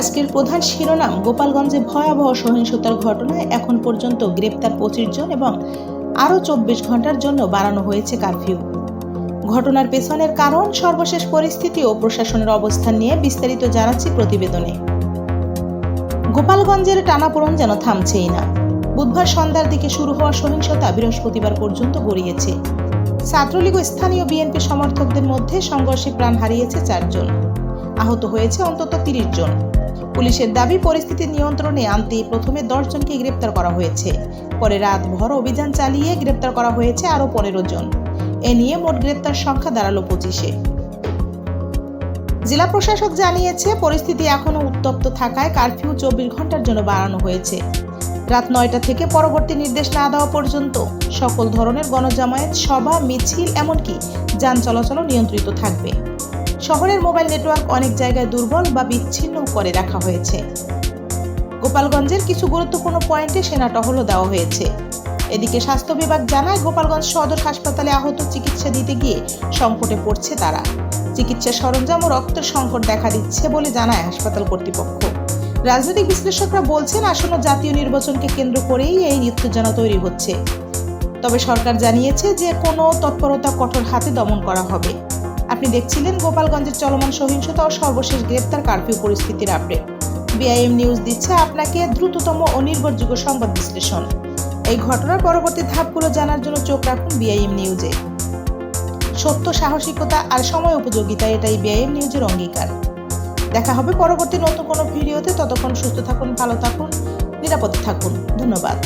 আজকের প্রধান শিরোনাম, গোপালগঞ্জে ভয়াবহ সহিংসতার ঘটনায় এখন পর্যন্ত গ্রেপ্তার 25 জন এবং আরও 24 ঘন্টার জন্য বাড়ানো হয়েছে কারফিউ। ঘটনার পেছনের কারণ, সর্বশেষ পরিস্থিতি ও প্রশাসনের অবস্থান নিয়ে বিস্তারিত জানাচ্ছি প্রতিবেদনে। গোপালগঞ্জের টানাপোড়েন যেন থামছেই না। বুধবার সন্ধ্যার দিকে শুরু হওয়া সহিংসতা বৃহস্পতিবার পর্যন্ত গড়িয়েছে। ছাত্রলীগ ও স্থানীয় বিএনপি সমর্থকদের মধ্যে সংঘর্ষে প্রাণ হারিয়েছে 4 জন, আহত হয়েছে অন্তত 30 জন। পুলিশের দাবি, পরিস্থিতি নিয়ন্ত্রণে আনতে প্রথমে 10 জনকে গ্রেপ্তার করা হয়েছে, পরে রাতভর অভিযান চালিয়ে গ্রেপ্তার করা হয়েছে আরও 15 জন। এ নিয়ে মোট গ্রেপ্তার সংখ্যা দাঁড়ালো 25-এ। জেলা প্রশাসক জানিয়েছে, পরিস্থিতি এখনও উত্তপ্ত থাকায় কারফিউ 24 ঘন্টার জন্য বাড়ানো হয়েছে। রাত 9টা থেকে পরবর্তী নির্দেশ না দেওয়া পর্যন্ত সকল ধরনের গণজামায়াত, সভা, মিছিল, এমনকি যান চলাচলও নিয়ন্ত্রিত থাকবে। শহরের মোবাইল নেটওয়ার্ক অনেক জায়গায় দুর্বল বা বিচ্ছিন্ন করে রাখা হয়েছে। গোপালগঞ্জের কিছু গুরুত্বপূর্ণ পয়েন্টে সেনা টহলও দেওয়া হয়েছে। এদিকে স্বাস্থ্য বিভাগ জানায়, গোপালগঞ্জ সদর হাসপাতালে আহত চিকিৎসা দিতে গিয়ে সংকটে পড়ছে তারা। চিকিৎসা সরঞ্জাম ও রক্তের সংকট দেখা দিচ্ছে বলে জানায় হাসপাতাল কর্তৃপক্ষ। রাজনৈতিক বিশ্লেষকরা বলছেন, আসন্ন জাতীয় নির্বাচনকে কেন্দ্র করেই এই উত্তেজনা তৈরি হচ্ছে। তবে সরকার জানিয়েছে যে কোনো তৎপরতা কঠোর হাতে দমন করা হবে। আপনি দেখছিলেন গোপালগঞ্জের চলমান সহিংসতা ও সর্বশেষ গ্রেপ্তার কারফিউ পরিস্থিতির আপডেট। বিআইএম নিউজ দিচ্ছে আপনাকে দ্রুততম ও নির্ভরযোগ্য সংবাদ বিশ্লেষণ। এই ঘটনার পরবর্তী ধাপগুলো জানার জন্য চোখ রাখুন বিআইএম নিউজে। সত্য, সাহসিকতা আর সময় উপযোগিতা, এটাই বিআইএম নিউজের অঙ্গীকার। দেখা হবে পরবর্তী নতুন কোনো ভিডিওতে। ততক্ষণ সুস্থ থাকুন, ভালো থাকুন, নিরাপদে থাকুন। ধন্যবাদ।